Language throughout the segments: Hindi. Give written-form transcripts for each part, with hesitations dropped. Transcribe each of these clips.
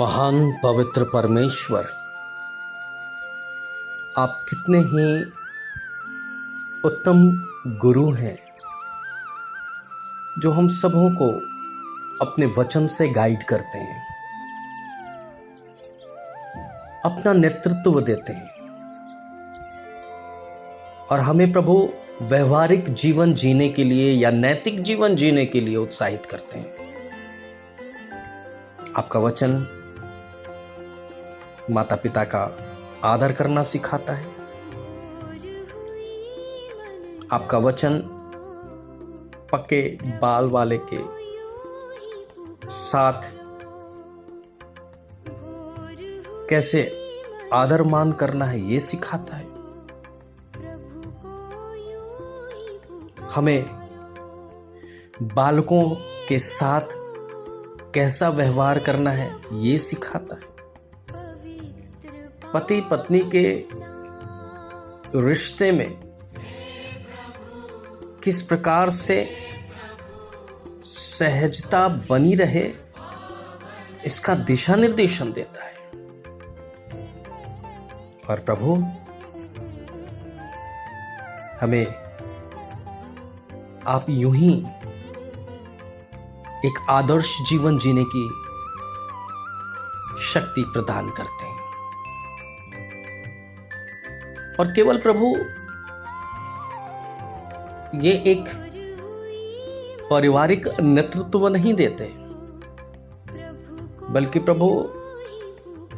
महान पवित्र परमेश्वर, आप कितने ही उत्तम गुरु हैं जो हम सबों को अपने वचन से गाइड करते हैं, अपना नेतृत्व देते हैं और हमें प्रभु व्यवहारिक जीवन जीने के लिए या नैतिक जीवन जीने के लिए उत्साहित करते हैं। आपका वचन माता पिता का आदर करना सिखाता है। आपका वचन पक्के बाल वाले के साथ कैसे आदर मान करना है ये सिखाता है। हमें बालकों के साथ कैसा व्यवहार करना है ये सिखाता है। पति पत्नी के रिश्ते में किस प्रकार से सहजता बनी रहे इसका दिशा निर्देशन देता है। और प्रभु हमें आप यूं ही एक आदर्श जीवन जीने की शक्ति प्रदान करते हैं। और केवल प्रभु ये एक पारिवारिक नेतृत्व नहीं देते, बल्कि प्रभु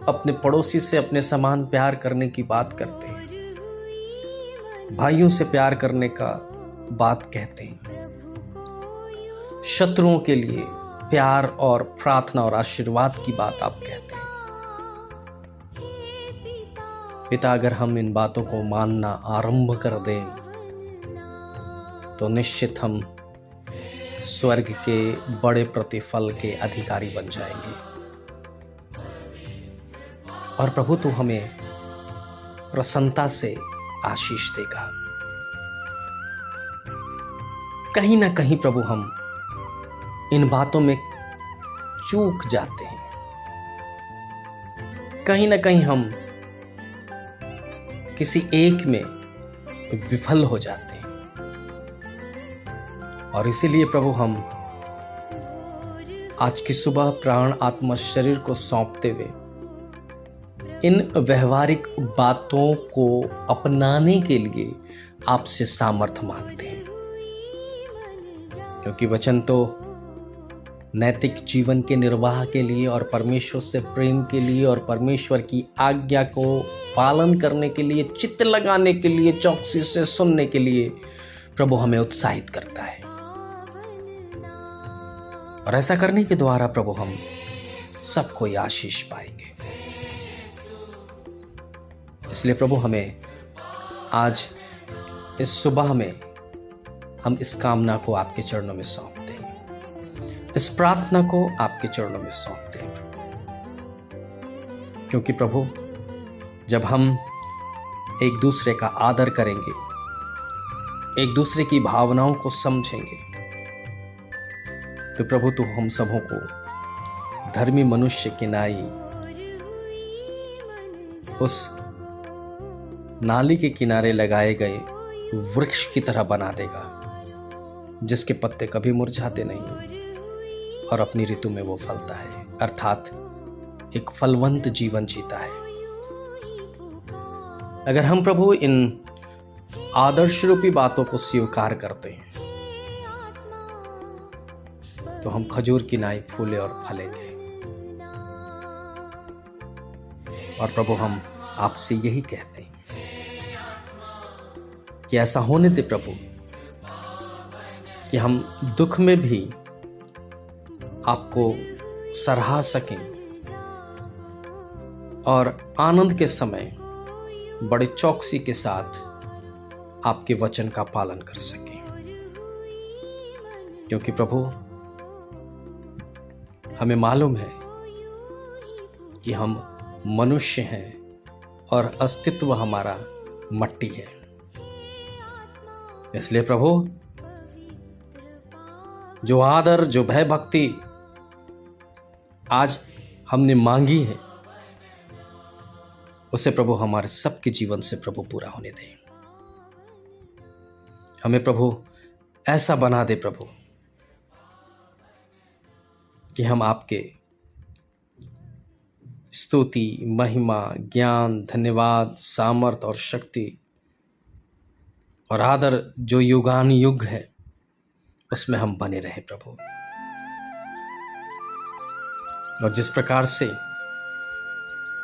अपने पड़ोसी से अपने समान प्यार करने की बात करते हैं, भाइयों से प्यार करने का बात कहते हैं, शत्रुओं के लिए प्यार और प्रार्थना और आशीर्वाद की बात आप कहते हैं। पिता, अगर हम इन बातों को मानना आरंभ कर दें तो निश्चित हम स्वर्ग के बड़े प्रतिफल के अधिकारी बन जाएंगे। और प्रभु तू हमें प्रसन्नता से आशीष देगा। कहीं ना कहीं प्रभु हम इन बातों में चूक जाते हैं, कहीं ना कहीं हम किसी एक में विफल हो जाते हैं। और इसीलिए प्रभु हम आज की सुबह प्राण आत्मा शरीर को सौंपते हुए इन व्यवहारिक बातों को अपनाने के लिए आपसे सामर्थ्य मांगते हैं, क्योंकि वचन तो नैतिक जीवन के निर्वाह के लिए और परमेश्वर से प्रेम के लिए और परमेश्वर की आज्ञा को पालन करने के लिए, चित्त लगाने के लिए, चौकसी से सुनने के लिए प्रभु हमें उत्साहित करता है। और ऐसा करने के द्वारा प्रभु हम सबको आशीष पाएंगे। इसलिए प्रभु हमें आज इस सुबह में हम इस कामना को आपके चरणों में सौंपते हैं, इस प्रार्थना को आपके चरणों में सौंपते हैं, क्योंकि प्रभु जब हम एक दूसरे का आदर करेंगे, एक दूसरे की भावनाओं को समझेंगे, तो प्रभु तू हम सबों को धर्मी मनुष्य की नाई उस नाली के किनारे लगाए गए वृक्ष की तरह बना देगा, जिसके पत्ते कभी मुरझाते नहीं और अपनी ऋतु में वो फलता है, अर्थात एक फलवंत जीवन जीता है। अगर हम प्रभु इन आदर्श रूपी बातों को स्वीकार करते हैं तो हम खजूर की नाई फूले और फलेंगे। और प्रभु हम आपसे यही कहते हैं कि ऐसा होने दे प्रभु कि हम दुख में भी आपको सराह सकें और आनंद के समय बड़े चौकसी के साथ आपके वचन का पालन कर सकें, क्योंकि प्रभु हमें मालूम है कि हम मनुष्य हैं और अस्तित्व हमारा मट्टी है। इसलिए प्रभु जो आदर, जो भय भक्ति आज हमने मांगी है उसे प्रभु हमारे सबके जीवन से प्रभु पूरा होने दे। हमें प्रभु ऐसा बना दे प्रभु कि हम आपके स्तुति, महिमा, ज्ञान, धन्यवाद, सामर्थ और शक्ति और आदर जो युगान युग है उसमें हम बने रहे प्रभु। और जिस प्रकार से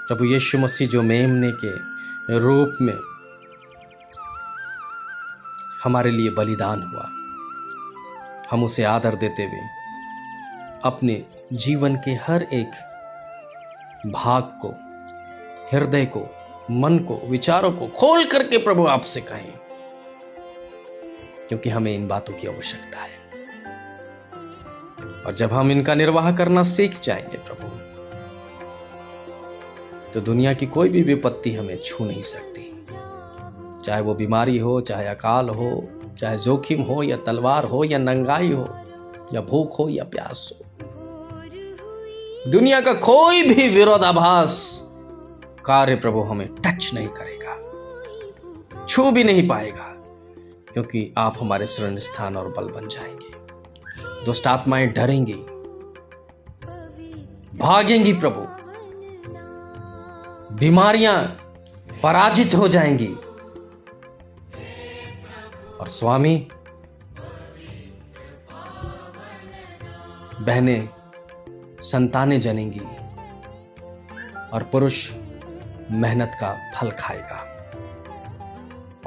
प्रभु यीशु मसीह जो मेमने के रूप में हमारे लिए बलिदान हुआ, हम उसे आदर देते हुए अपने जीवन के हर एक भाग को, हृदय को, मन को, विचारों को खोल करके प्रभु आपसे कहें, क्योंकि हमें इन बातों की आवश्यकता है। और जब हम इनका निर्वाह करना सीख जाएंगे प्रभु, तो दुनिया की कोई भी विपत्ति हमें छू नहीं सकती, चाहे वो बीमारी हो, चाहे अकाल हो, चाहे जोखिम हो या तलवार हो या नंगाई हो या भूख हो या प्यास हो। दुनिया का कोई भी विरोधाभास कार्य प्रभु हमें टच नहीं करेगा, छू भी नहीं पाएगा, क्योंकि आप हमारे शरण स्थान और बल बन जाएंगे। दुष्ट आत्माएं डरेंगी, भागेंगी प्रभु, बीमारियां पराजित हो जाएंगी और स्वामी बहनें संतानें जनेंगी और पुरुष मेहनत का फल खाएगा।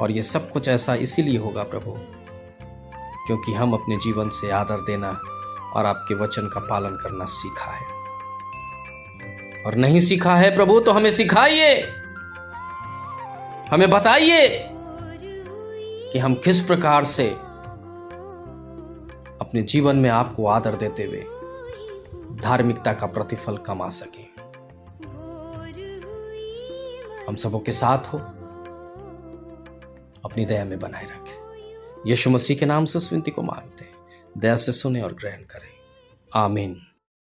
और ये सब कुछ ऐसा इसीलिए होगा प्रभु क्योंकि हम अपने जीवन से आदर देना और आपके वचन का पालन करना सीखा है। और नहीं सीखा है प्रभु तो हमें सिखाइए, हमें बताइए कि हम किस प्रकार से अपने जीवन में आपको आदर देते हुए धार्मिकता का प्रतिफल कमा सकें। हम सबों के साथ हो, अपनी दया में बनाए रखें। यीशु मसीह के नाम से उस विनती को मांगते हैं, दया से सुने और ग्रहण करें। आमीन।